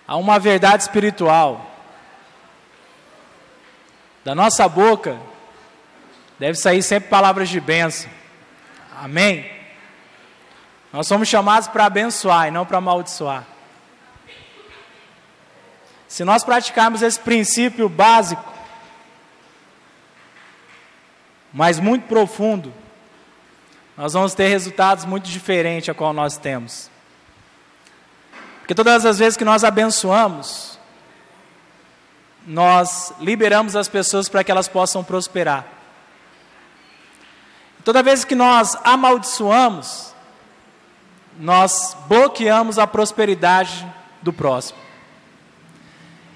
Há uma verdade espiritual. Da nossa boca deve sair sempre palavras de bênção. Amém? Nós somos chamados para abençoar e não para amaldiçoar. Se nós praticarmos esse princípio básico, mas muito profundo, nós vamos ter resultados muito diferentes a qual nós temos. Porque todas as vezes que nós abençoamos, nós liberamos as pessoas para que elas possam prosperar. Toda vez que nós amaldiçoamos, nós bloqueamos a prosperidade do próximo.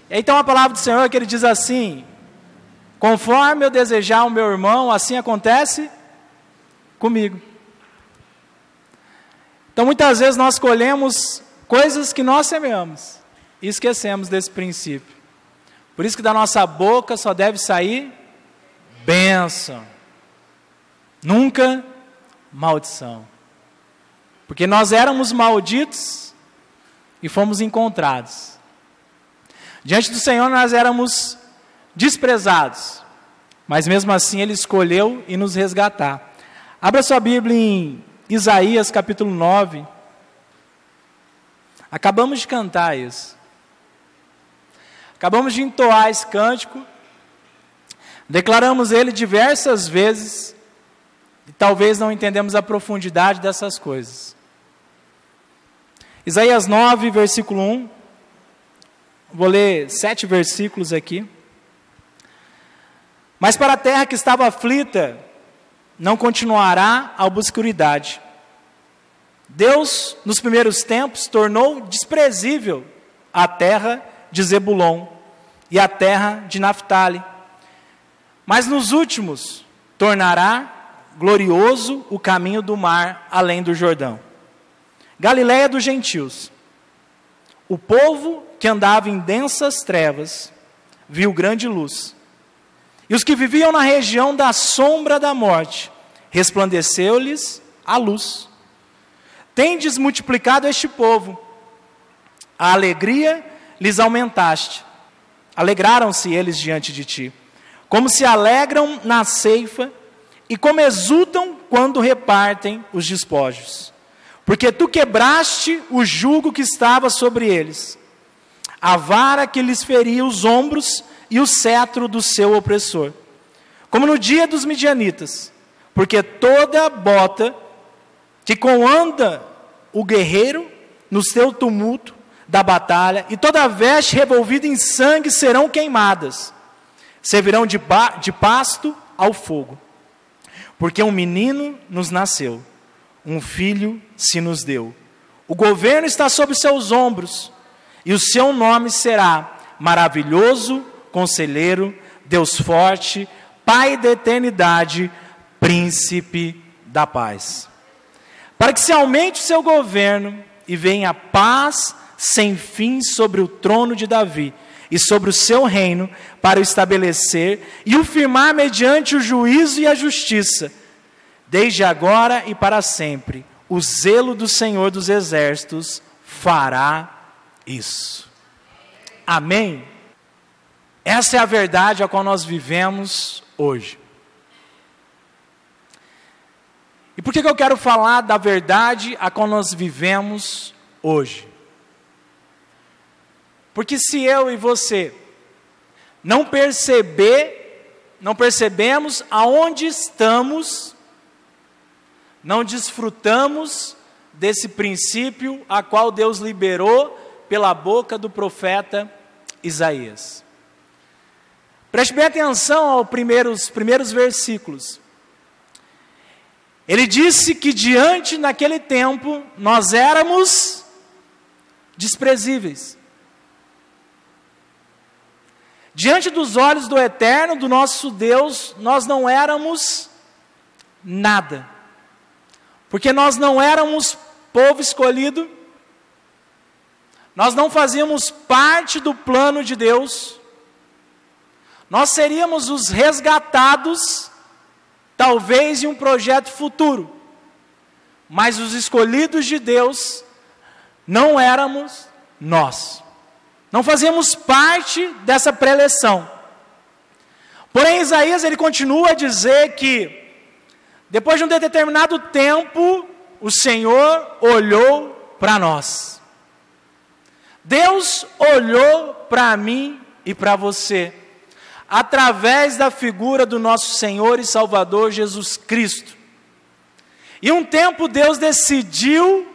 Então a palavra do Senhor que ele diz assim: conforme eu desejar o meu irmão, assim acontece comigo. Então muitas vezes nós colhemos coisas que nós semeamos e esquecemos desse princípio. Por isso que da nossa boca só deve sair bênção, nunca maldição. Porque nós éramos malditos e fomos encontrados. Diante do Senhor nós éramos desprezados, mas mesmo assim Ele escolheu e nos resgatar. Abra sua Bíblia em Isaías capítulo 9. Acabamos de cantar isso. Acabamos de entoar esse cântico. Declaramos ele diversas vezes e talvez não entendemos a profundidade dessas coisas. Isaías 9, versículo 1. Vou ler 7 versículos aqui. Mas para a terra que estava aflita, não continuará a obscuridade. Deus, nos primeiros tempos, tornou desprezível a terra de Zebulon e a terra de Naftali. Mas nos últimos, tornará glorioso o caminho do mar além do Jordão. Galileia dos gentios. O povo que andava em densas trevas viu grande luz. E os que viviam na região da sombra da morte, resplandeceu-lhes a luz. Tendes multiplicado este povo, a alegria lhes aumentaste. Alegraram-se eles diante de ti, como se alegram na ceifa e como exultam quando repartem os despojos. Porque tu quebraste o jugo que estava sobre eles, a vara que lhes feria os ombros e o cetro do seu opressor. Como no dia dos midianitas, porque toda bota que comanda o guerreiro no seu tumulto da batalha, e toda veste revolvida em sangue serão queimadas, servirão de pasto ao fogo. Porque um menino nos nasceu, um filho se nos deu. O governo está sobre seus ombros, e o seu nome será Maravilhoso, Conselheiro, Deus Forte, Pai da Eternidade, Príncipe da Paz. Para que se aumente o seu governo e venha paz sem fim sobre o trono de Davi e sobre o seu reino, para o estabelecer e o firmar mediante o juízo e a justiça, desde agora e para sempre. O zelo do Senhor dos Exércitos fará isso. Amém? Essa é a verdade a qual nós vivemos hoje. E por que eu quero falar da verdade a qual nós vivemos hoje? Porque se eu e você não percebemos aonde estamos, não desfrutamos desse princípio a qual Deus liberou pela boca do profeta Isaías. Preste bem atenção aos primeiros versículos. Ele disse que naquele tempo, nós éramos desprezíveis. Diante dos olhos do Eterno, do nosso Deus, nós não éramos nada. Porque nós não éramos povo escolhido, nós não fazíamos parte do plano de Deus, nós seríamos os resgatados, talvez em um projeto futuro, mas os escolhidos de Deus não éramos nós. Não fazíamos parte dessa preleção. Porém, Isaías, ele continua a dizer que, depois de um determinado tempo, o Senhor olhou para nós. Deus olhou para mim e para você, através da figura do nosso Senhor e Salvador Jesus Cristo. E um tempo Deus decidiu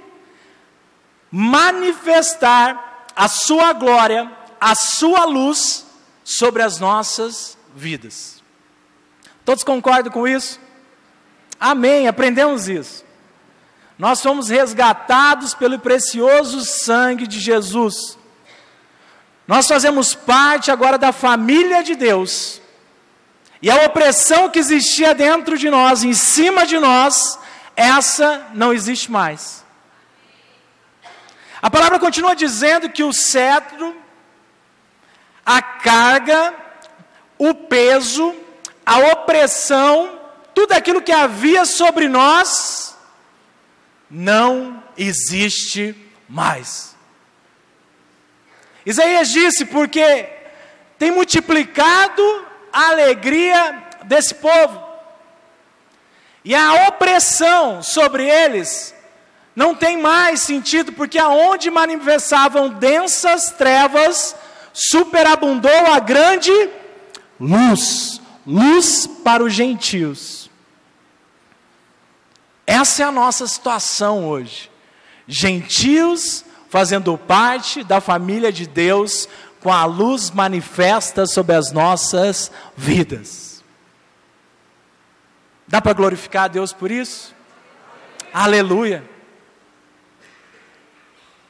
manifestar a sua glória, a sua luz sobre as nossas vidas. Todos concordam com isso? Amém, aprendemos isso. Nós fomos resgatados pelo precioso sangue de Jesus. Nós fazemos parte agora da família de Deus. E a opressão que existia dentro de nós, em cima de nós, essa não existe mais. A palavra continua dizendo que o cetro, a carga, o peso, a opressão, tudo aquilo que havia sobre nós, não existe mais. Isaías disse, porque tem multiplicado a alegria desse povo, e a opressão sobre eles não tem mais sentido, porque aonde manifestavam densas trevas, superabundou a grande luz, luz para os gentios. Essa é a nossa situação hoje. Gentios fazendo parte da família de Deus, com a luz manifesta sobre as nossas vidas. Dá para glorificar a Deus por isso? Aleluia!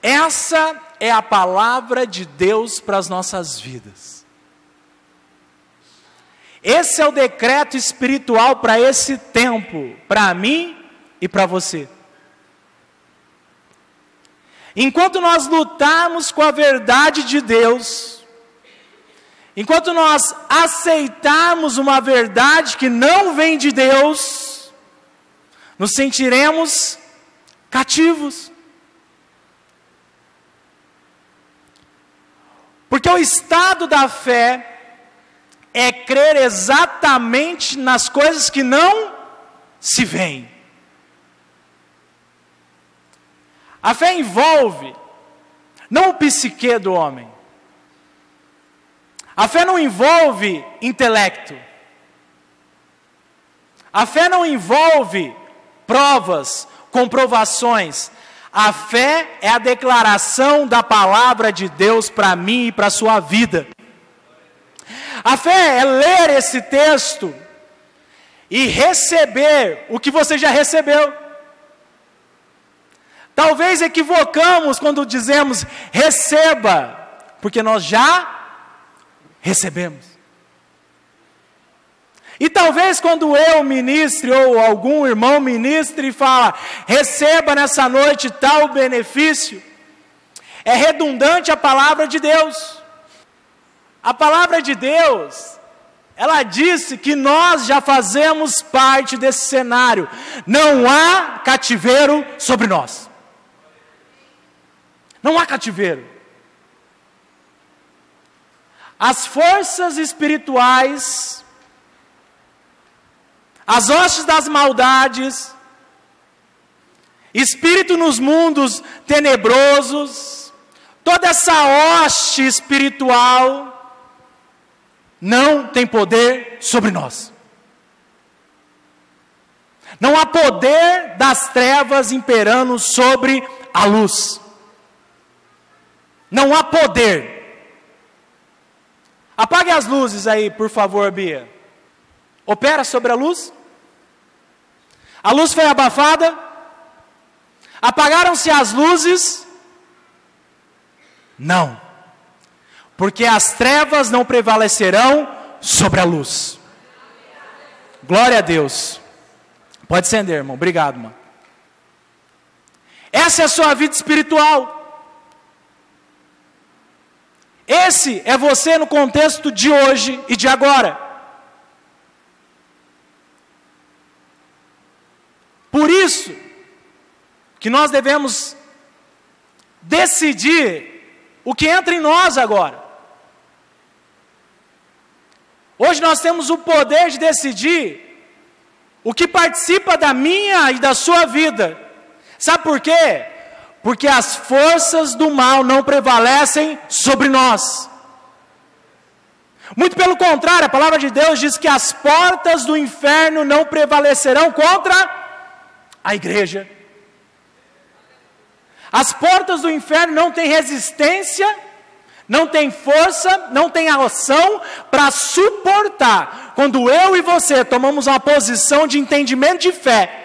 Essa é a palavra de Deus para as nossas vidas. Esse é o decreto espiritual para esse tempo, para mim e para você. Enquanto nós lutarmos com a verdade de Deus, enquanto nós aceitarmos uma verdade que não vem de Deus, nos sentiremos cativos. Porque o estado da fé é crer exatamente nas coisas que não se veem. A fé envolve não o psique do homem. A fé não envolve intelecto. A fé não envolve provas, comprovações. A fé é a declaração da palavra de Deus para mim e para a sua vida. A fé é ler esse texto e receber o que você já recebeu. Talvez equivocamos quando dizemos receba, porque nós já recebemos. E talvez quando eu ministre, ou algum irmão ministre e fala, receba nessa noite tal benefício, é redundante a palavra de Deus. A palavra de Deus, ela disse que nós já fazemos parte desse cenário. Não há cativeiro sobre nós. Não há cativeiro. As forças espirituais, as hostes das maldades, espírito nos mundos tenebrosos, toda essa hoste espiritual não tem poder sobre nós. Não há poder das trevas imperando sobre a luz. Não há poder. Apague as luzes aí, por favor, Bia. Opera sobre a luz? A luz foi abafada? Apagaram-se as luzes? Não. Porque as trevas não prevalecerão sobre a luz. Glória a Deus. Pode acender, irmão. Obrigado, irmão. Essa é a sua vida espiritual. Esse é você no contexto de hoje e de agora. Por isso que nós devemos decidir o que entra em nós agora. Hoje nós temos o poder de decidir o que participa da minha e da sua vida. Sabe por quê? Porque as forças do mal não prevalecem sobre nós. Muito pelo contrário, a palavra de Deus diz que as portas do inferno não prevalecerão contra a igreja. As portas do inferno não têm resistência, não têm força, não têm ação para suportar quando eu e você tomamos uma posição de entendimento de fé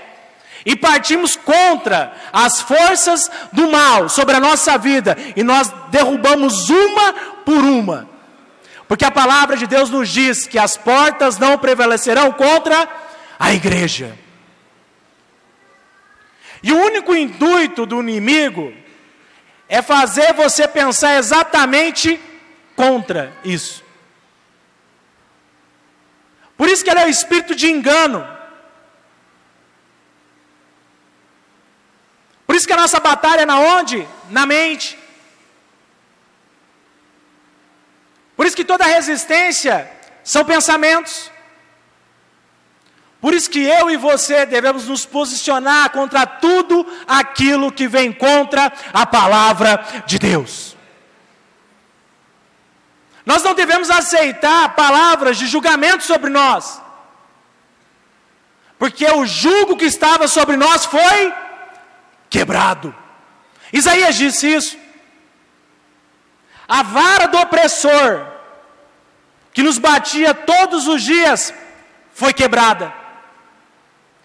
e partimos contra as forças do mal sobre a nossa vida e nós derrubamos uma por uma. Porque a palavra de Deus nos diz que as portas não prevalecerão contra a igreja. E o único intuito do inimigo é fazer você pensar exatamente contra isso. Por isso que ele é o espírito de engano. Por isso que a nossa batalha é na onde? Na mente. Por isso que toda resistência são pensamentos. Por isso que eu e você devemos nos posicionar contra tudo aquilo que vem contra a palavra de Deus. Nós não devemos aceitar palavras de julgamento sobre nós, porque o jugo que estava sobre nós foi quebrado. Isaías disse isso. A vara do opressor, que nos batia todos os dias, foi quebrada.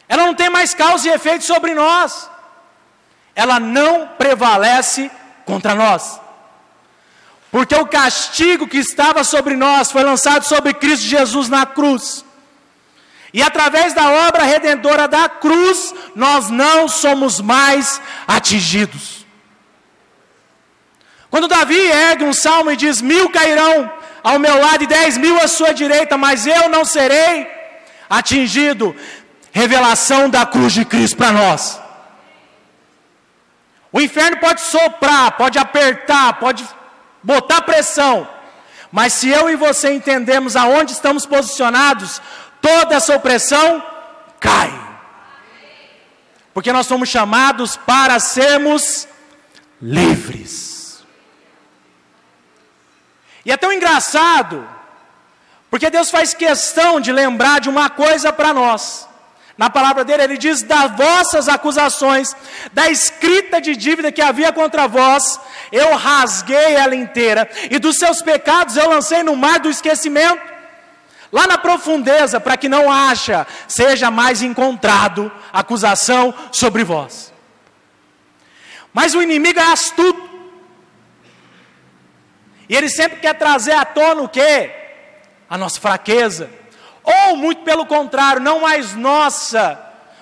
Ela não tem mais causa e efeito sobre nós. Ela não prevalece contra nós. Porque o castigo que estava sobre nós foi lançado sobre Cristo Jesus na cruz. E através da obra redentora da cruz, nós não somos mais atingidos. Quando Davi ergue um salmo e diz: 1000 cairão ao meu lado e 10.000 à sua direita, mas eu não serei atingido. Revelação da cruz de Cristo para nós. O inferno pode soprar, pode apertar, pode botar pressão, mas se eu e você entendemos aonde estamos posicionados, toda essa opressão cai. Porque nós somos chamados para sermos livres. E é tão engraçado, porque Deus faz questão de lembrar de uma coisa para nós. Na palavra dele, ele diz: das vossas acusações, da escrita de dívida que havia contra vós, eu rasguei ela inteira, e dos seus pecados eu lancei no mar do esquecimento, lá na profundeza, para que não seja mais encontrado acusação sobre vós. Mas o inimigo é astuto, e ele sempre quer trazer à tona o quê? A nossa fraqueza. Ou, muito pelo contrário, não mais nossa,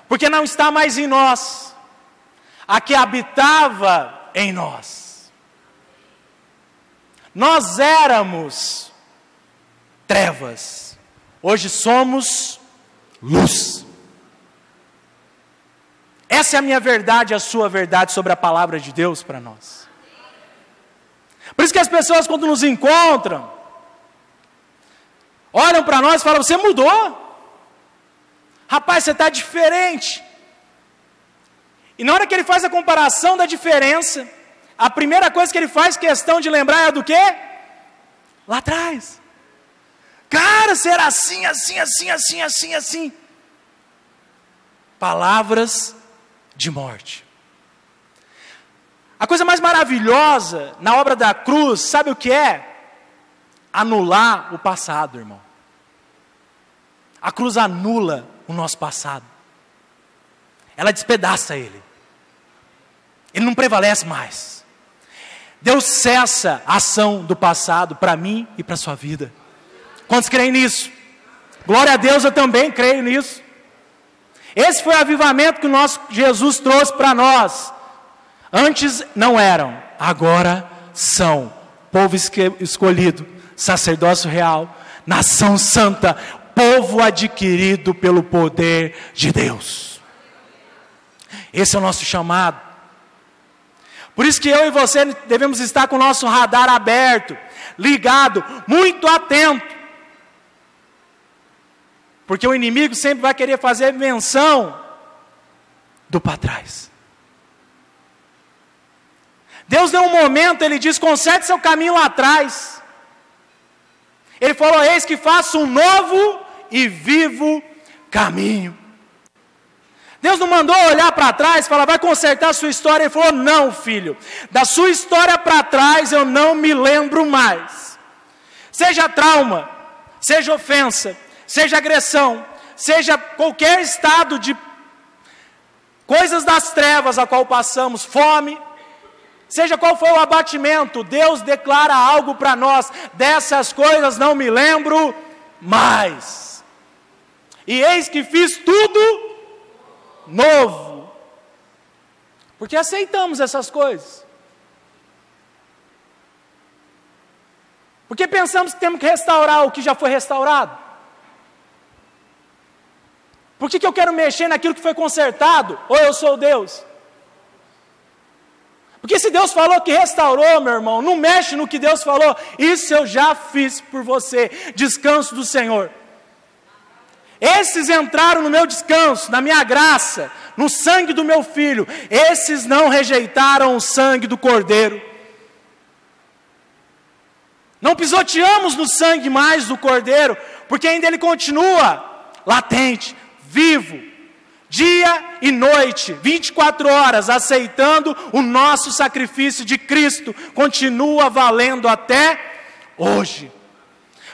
porque não está mais em nós, a que habitava em nós. Nós éramos trevas, hoje somos luz. Essa é a minha verdade, a sua verdade sobre a palavra de Deus para nós. Por isso que as pessoas, quando nos encontram, olham para nós e falam: você mudou, rapaz, você está diferente. E na hora que ele faz a comparação da diferença, a primeira coisa que ele faz questão de lembrar é do quê? Lá atrás. Cara, você era assim, assim, assim, assim, assim, assim. Palavras de morte. A coisa mais maravilhosa na obra da cruz, sabe o que é? Anular o passado, irmão. A cruz anula o nosso passado. Ela despedaça ele. Ele não prevalece mais. Deus cessa a ação do passado para mim e para a sua vida. Quantos creem nisso? Glória a Deus, eu também creio nisso. Esse foi o avivamento que o nosso Jesus trouxe para nós. Antes não eram, agora são. Povo escolhido, sacerdócio real, nação santa, povo adquirido pelo poder de Deus. Esse é o nosso chamado. Por isso que eu e você devemos estar com o nosso radar aberto, ligado, muito atento. Porque o inimigo sempre vai querer fazer menção do para trás. Deus deu um momento, Ele diz, conserte seu caminho lá atrás. Ele falou, eis que faço um novo e vivo caminho. Deus não mandou olhar para trás e falar, vai consertar a sua história. Ele falou, não, filho, da sua história para trás eu não me lembro mais. Seja trauma, seja ofensa, seja agressão, seja qualquer estado de coisas das trevas a qual passamos, fome, seja qual foi o abatimento, Deus declara algo para nós, dessas coisas não me lembro mais. E eis que fiz tudo novo. Porque aceitamos essas coisas. Porque pensamos que temos que restaurar o que já foi restaurado. Por que eu quero mexer naquilo que foi consertado? Ou eu sou Deus? Porque se Deus falou que restaurou, meu irmão, não mexe no que Deus falou. Isso eu já fiz por você. Descanso do Senhor. Esses entraram no meu descanso, na minha graça, no sangue do meu filho. Esses não rejeitaram o sangue do Cordeiro. Não pisoteamos no sangue mais do Cordeiro, porque ainda ele continua latente, vivo, dia e noite, 24 horas, aceitando o nosso sacrifício de Cristo, continua valendo até hoje.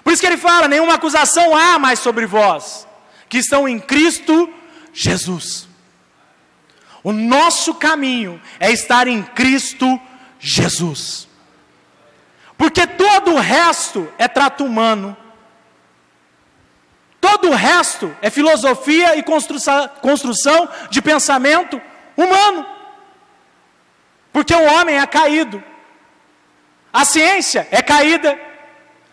Por isso que ele fala, nenhuma acusação há mais sobre vós, que estão em Cristo Jesus. O nosso caminho é estar em Cristo Jesus. Porque todo o resto é trato humano. Todo o resto é filosofia e construção de pensamento humano. Porque o homem é caído. A ciência é caída.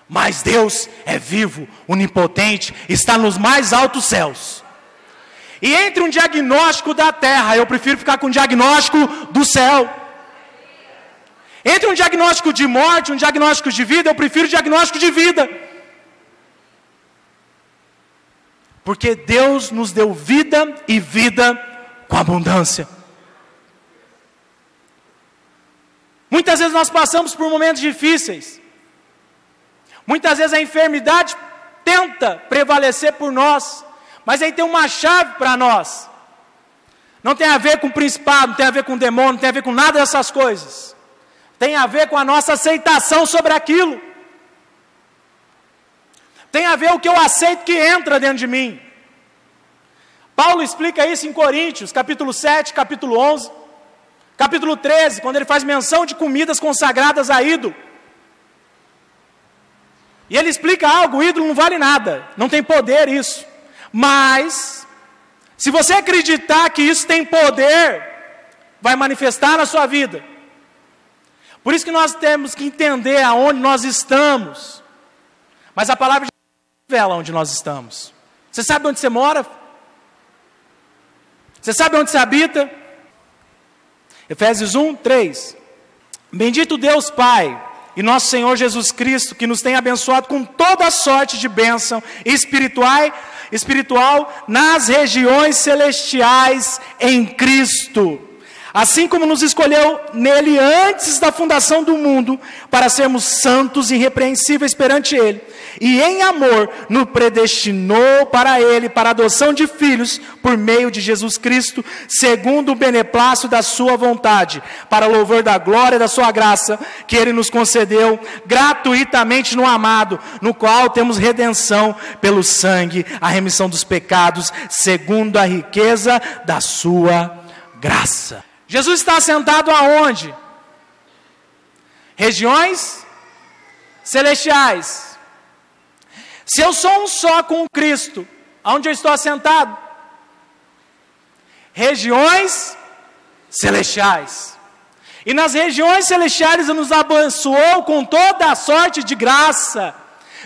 Mas Deus é vivo, onipotente, está nos mais altos céus. E entre um diagnóstico da terra, eu prefiro ficar com um diagnóstico do céu. Entre um diagnóstico de morte, um diagnóstico de vida, eu prefiro o diagnóstico de vida. Porque Deus nos deu vida e vida com abundância. Muitas vezes nós passamos por momentos difíceis. Muitas vezes a enfermidade tenta prevalecer por nós. Mas aí tem uma chave para nós. Não tem a ver com principado, não tem a ver com demônio, não tem a ver com nada dessas coisas. Tem a ver com a nossa aceitação sobre aquilo. Tem a ver o que eu aceito que entra dentro de mim. Paulo explica isso em Coríntios, capítulo 7, capítulo 11, capítulo 13, quando ele faz menção de comidas consagradas a ídolo. E ele explica algo, o ídolo não vale nada, não tem poder isso. Mas, se você acreditar que isso tem poder, vai manifestar na sua vida. Por isso que nós temos que entender aonde nós estamos. Mas a palavra revela onde nós estamos. Você sabe onde você mora? Você sabe onde você habita? Efésios 1, 3. Bendito Deus Pai e nosso Senhor Jesus Cristo, que nos tem abençoado com toda sorte de bênção espiritual nas regiões celestiais em Cristo. Assim como nos escolheu nele antes da fundação do mundo, para sermos santos e irrepreensíveis perante ele. E em amor nos predestinou para ele, para a adoção de filhos, por meio de Jesus Cristo, segundo o beneplácito da sua vontade, para louvor da glória da sua graça, que ele nos concedeu gratuitamente no amado, no qual temos redenção pelo sangue, a remissão dos pecados, segundo a riqueza da sua graça. Jesus está assentado aonde? Regiões celestiais. Se eu sou um só com o Cristo, aonde eu estou assentado? Regiões celestiais. E nas regiões celestiais Ele nos abençoou com toda a sorte de graça,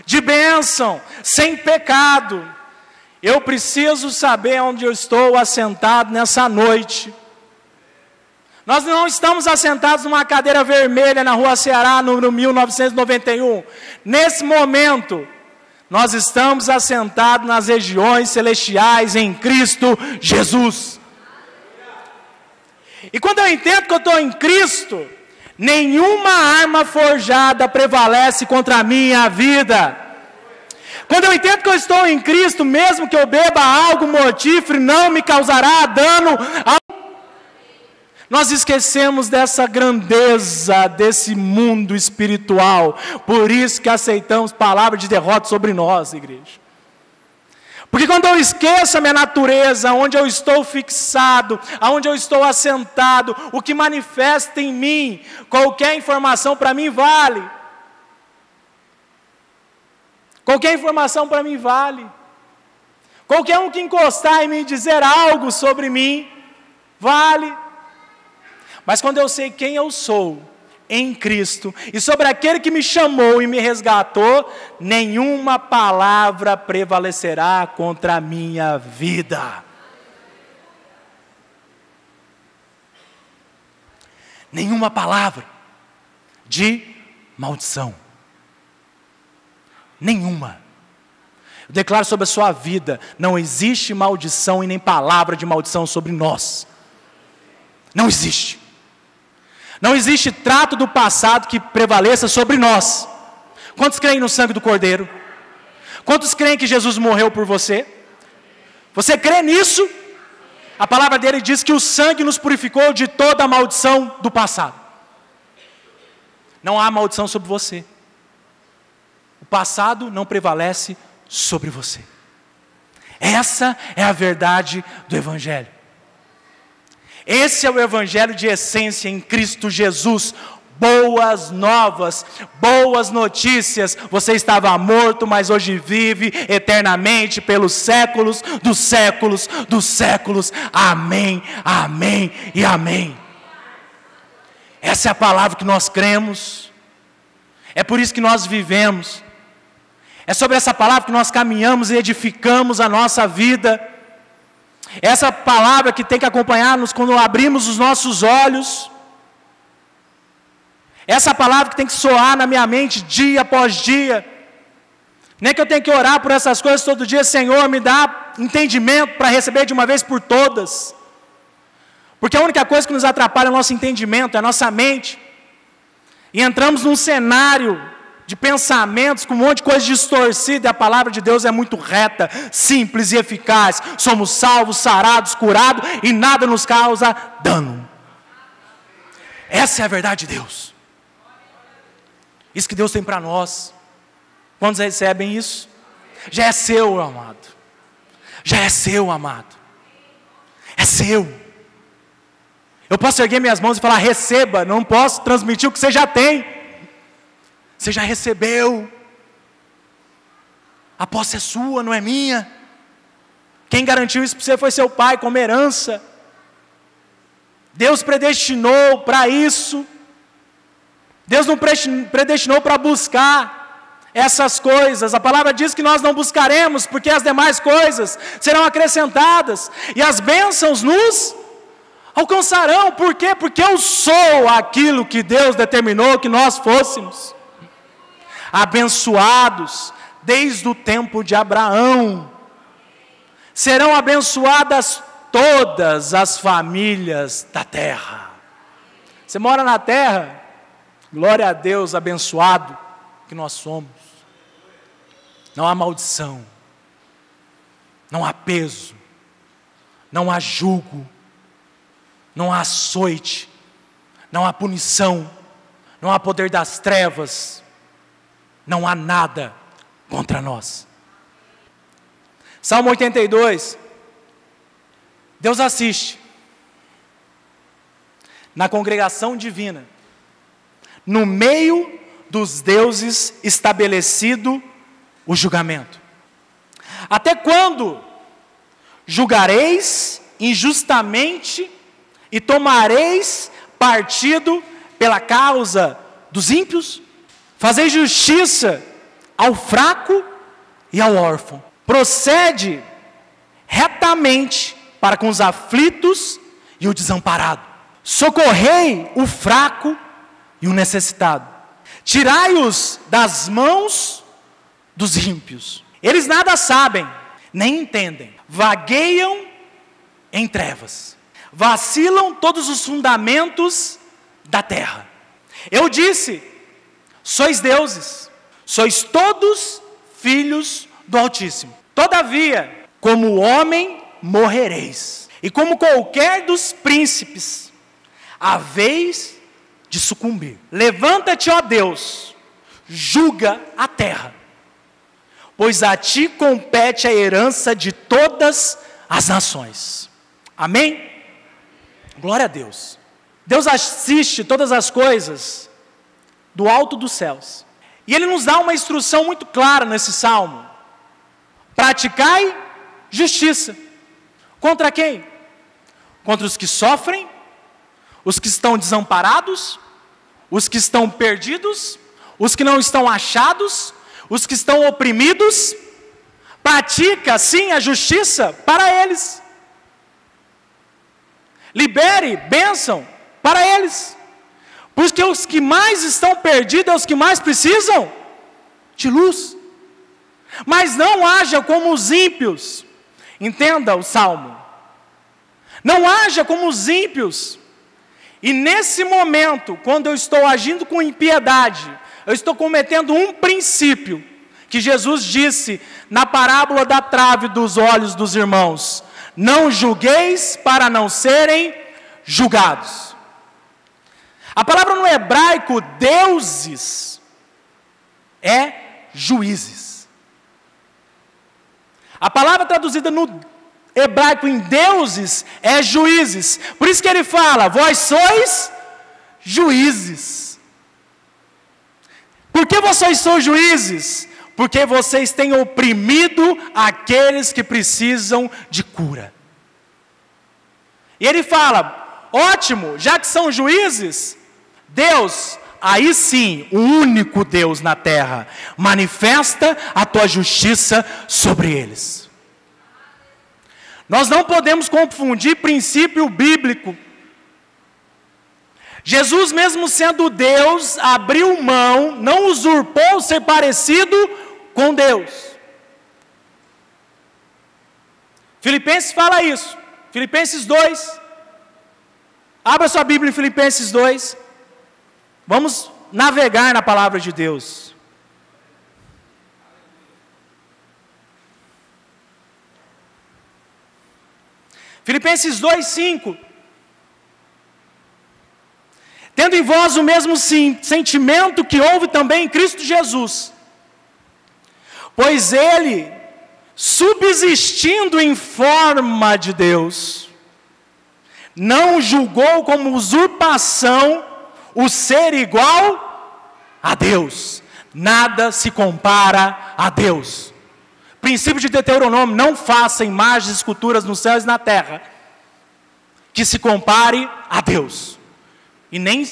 de bênção, sem pecado. Eu preciso saber onde eu estou assentado nessa noite. Nós não estamos assentados numa cadeira vermelha na rua Ceará, número 1991. Nesse momento, nós estamos assentados nas regiões celestiais em Cristo Jesus. E quando eu entendo que eu estou em Cristo, nenhuma arma forjada prevalece contra a minha vida. Quando eu entendo que eu estou em Cristo, mesmo que eu beba algo mortífero, não me causará dano. Nós esquecemos dessa grandeza, desse mundo espiritual. Por isso que aceitamos palavras de derrota sobre nós, igreja. Porque quando eu esqueço a minha natureza, onde eu estou fixado, aonde eu estou assentado, o que manifesta em mim, qualquer informação para mim vale. Qualquer informação para mim vale. Qualquer um que encostar em mim e dizer algo sobre mim, vale. Mas quando eu sei quem eu sou em Cristo, e sobre aquele que me chamou e me resgatou, nenhuma palavra prevalecerá contra a minha vida. Nenhuma palavra de maldição. Nenhuma. Eu declaro sobre a sua vida, não existe maldição e nem palavra de maldição sobre nós. Não existe. Não existe trato do passado que prevaleça sobre nós. Quantos creem no sangue do Cordeiro? Quantos creem que Jesus morreu por você? Você crê nisso? A palavra dele diz que o sangue nos purificou de toda a maldição do passado. Não há maldição sobre você. O passado não prevalece sobre você. Essa é a verdade do Evangelho. Esse é o Evangelho de essência em Cristo Jesus. Boas novas, boas notícias. Você estava morto, mas hoje vive eternamente pelos séculos dos séculos dos séculos. Amém, amém e amém. Essa é a palavra que nós cremos. É por isso que nós vivemos. É sobre essa palavra que nós caminhamos e edificamos a nossa vida. Essa palavra que tem que acompanhar-nos quando abrimos os nossos olhos. Essa palavra que tem que soar na minha mente dia após dia. Nem que eu tenha que orar por essas coisas todo dia. Senhor, me dá entendimento para receber de uma vez por todas. Porque a única coisa que nos atrapalha é o nosso entendimento, é a nossa mente. E entramos num cenário de pensamentos com um monte de coisa distorcida, e a palavra de Deus é muito reta, simples e eficaz. Somos salvos, sarados, curados, e nada nos causa dano. Essa é a verdade de Deus. Isso que Deus tem para nós. Quantos recebem isso? Já é seu, amado. Já é seu, amado. É seu. Eu posso erguer minhas mãos e falar, receba. Não posso transmitir o que você já tem. Você já recebeu. A posse é sua, não é minha. Quem garantiu isso para você foi seu pai, como herança. Deus predestinou para isso. Deus não predestinou para buscar essas coisas. A palavra diz que nós não buscaremos, porque as demais coisas serão acrescentadas. E as bênçãos nos alcançarão. Por quê? Porque eu sou aquilo que Deus determinou que nós fôssemos. Abençoados desde o tempo de Abraão. Serão abençoadas todas as famílias da terra. Você mora na terra? Glória a Deus, abençoado que nós somos. Não há maldição, não há peso, não há jugo, não há açoite, não há punição, não há poder das trevas, não há nada contra nós. Salmo 82, Deus assiste na congregação divina, no meio dos deuses estabelecido o julgamento. Até quando julgareis injustamente e tomareis partido pela causa dos ímpios? Fazeis justiça ao fraco e ao órfão. Procede retamente para com os aflitos e o desamparado. socorrei o fraco e o necessitado, tirai-os das mãos dos ímpios. Eles nada sabem, nem entendem, vagueiam em trevas, vacilam todos os fundamentos da terra. Eu disse, sois deuses, sois todos filhos do Altíssimo. Todavia, como homem morrereis, e como qualquer dos príncipes, haveis de sucumbir. Levanta-te, ó Deus, julga a terra, pois a ti compete a herança de todas as nações. Amém? Glória a Deus. Deus assiste todas as coisas do alto dos céus. E Ele nos dá uma instrução muito clara nesse salmo. Praticai justiça. Contra quem? Contra os que sofrem, os que estão desamparados, os que estão perdidos, os que não estão achados, os que estão oprimidos. Pratica, sim, a justiça para eles. Libere bênção para eles. Porque os que mais estão perdidos, os que mais precisam de luz. Mas não haja como os ímpios. Entenda o salmo. Não haja como os ímpios. E nesse momento, quando eu estou agindo com impiedade, eu estou cometendo um princípio que Jesus disse na parábola da trave dos olhos dos irmãos: não julgueis para não serem julgados. A palavra no hebraico deuses é juízes. A palavra traduzida no hebraico em deuses é juízes. Por isso que ele fala: vós sois juízes. Por que vocês são juízes? Porque vocês têm oprimido aqueles que precisam de cura. E ele fala: ótimo, já que são juízes, Deus, aí sim, o único Deus na terra, manifesta a tua justiça sobre eles. Nós não podemos confundir princípio bíblico. Jesus, mesmo sendo Deus, abriu mão, não usurpou ser parecido com Deus. Filipenses fala isso. Filipenses 2. Abra sua Bíblia em Filipenses 2. Vamos navegar na palavra de Deus. Filipenses 2, 5. Tendo em vós o mesmo sentimento que houve também em Cristo Jesus. Pois Ele, subsistindo em forma de Deus, não julgou como usurpação o ser igual a Deus. Nada se compara a Deus. Princípio de Deuteronômio: não faça imagens e esculturas nos céus e na terra que se compare a Deus. E nem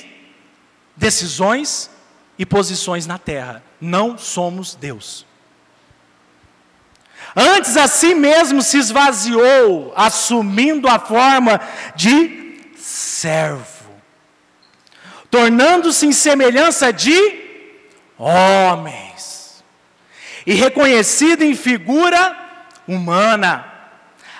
decisões e posições na terra. Não somos Deus. Antes a si mesmo se esvaziou, assumindo a forma de servo, tornando-se em semelhança de homens, e reconhecido em figura humana.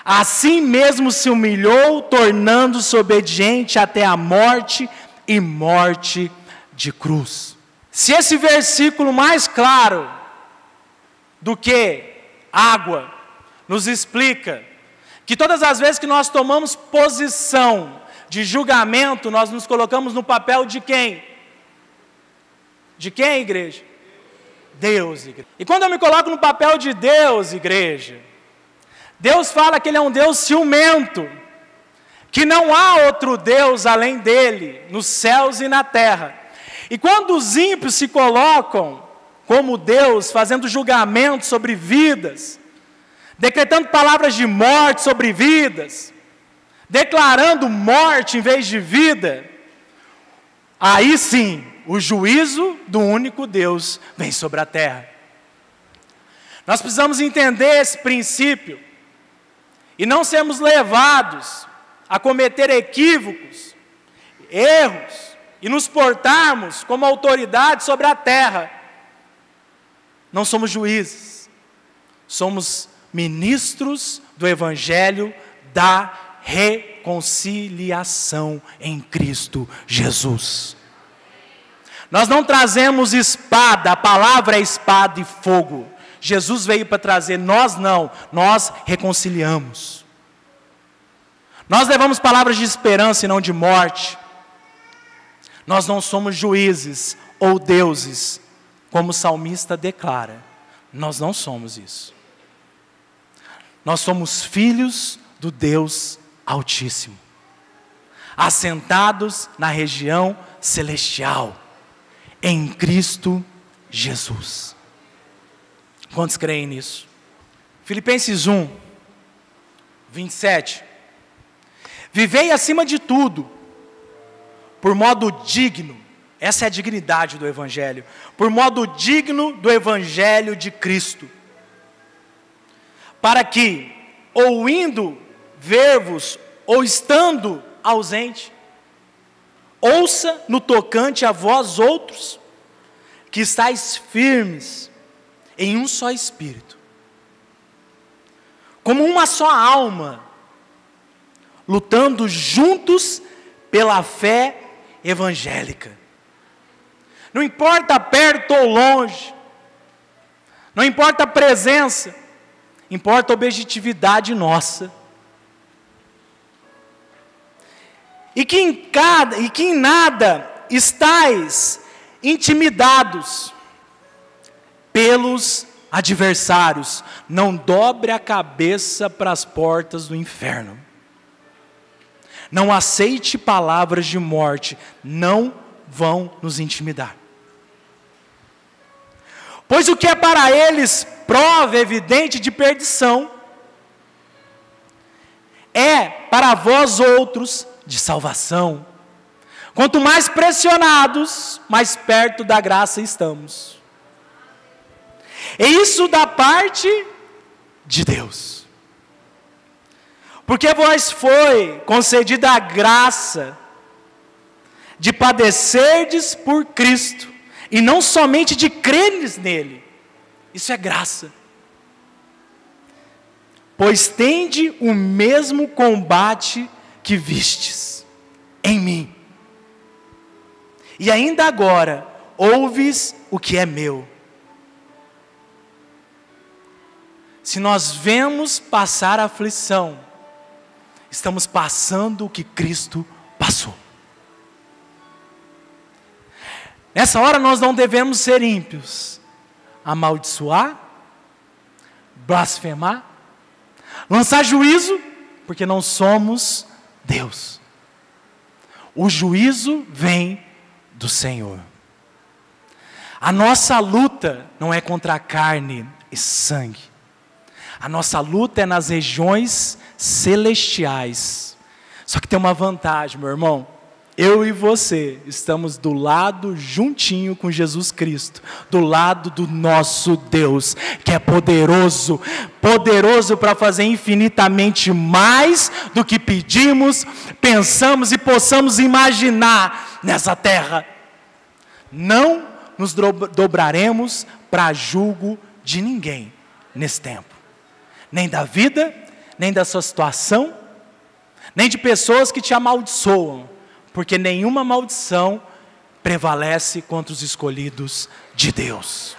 Assim mesmo se humilhou, tornando-se obediente até a morte e morte de cruz. Se esse versículo mais claro do que água nos explica que todas as vezes que nós tomamos posição de julgamento, nós nos colocamos no papel de quem? De quem, igreja? Deus, igreja. E quando eu me coloco no papel de Deus, igreja, Deus fala que Ele é um Deus ciumento, que não há outro Deus além dEle, nos céus e na terra. E quando os ímpios se colocam como Deus, fazendo julgamento sobre vidas, decretando palavras de morte sobre vidas, declarando morte em vez de vida, aí sim, o juízo do único Deus vem sobre a terra. Nós precisamos entender esse princípio e não sermos levados a cometer equívocos erros e nos portarmos como autoridade sobre a terra. Não somos juízes, somos ministros do Evangelho da reconciliação em Cristo Jesus. Nós não trazemos espada, a palavra é espada e fogo. Jesus veio para trazer, nós não, nós reconciliamos. Nós levamos palavras de esperança e não de morte. Nós não somos juízes ou deuses, como o salmista declara. Nós não somos isso. Nós somos filhos do Deus Altíssimo, assentados na região celestial, em Cristo Jesus. Quantos creem nisso? Filipenses 1, 27. Vivei acima de tudo, por modo digno, essa é a dignidade do Evangelho, por modo digno do Evangelho de Cristo, para que, ou indo ver-vos, ou estando ausente, ouça no tocante a vós outros, que estáis firmes em um só Espírito, como uma só alma, lutando juntos pela fé evangélica. Não importa perto ou longe, não importa a presença, importa a objetividade nossa. E que em nada estáis intimidados pelos adversários. Não dobre a cabeça para as portas do inferno. Não aceite palavras de morte, não vão nos intimidar. Pois o que é para eles prova evidente de perdição, é para vós outros de salvação. Quanto mais pressionados, mais perto da graça estamos. E isso da parte de Deus. Porque vos foi concedida a graça de padecerdes por Cristo, e não somente de creres nele. Isso é graça. Pois tende o mesmo combate que vistes em mim. E ainda agora, ouves o que é meu. Se nós vemos passar a aflição, estamos passando o que Cristo passou. Nessa hora nós não devemos ser ímpios, amaldiçoar, blasfemar, lançar juízo, porque não somos Deus. O juízo vem do Senhor. A nossa luta não é contra a carne e sangue. A nossa luta é nas regiões celestiais. Só que tem uma vantagem, meu irmão. Eu e você estamos do lado juntinho com Jesus Cristo, do lado do nosso Deus, que é poderoso, poderoso para fazer infinitamente mais do que pedimos, pensamos e possamos imaginar nessa terra. Não nos dobraremos para julgo de ninguém nesse tempo, nem da vida, nem da sua situação, nem de pessoas que te amaldiçoam, porque nenhuma maldição prevalece contra os escolhidos de Deus.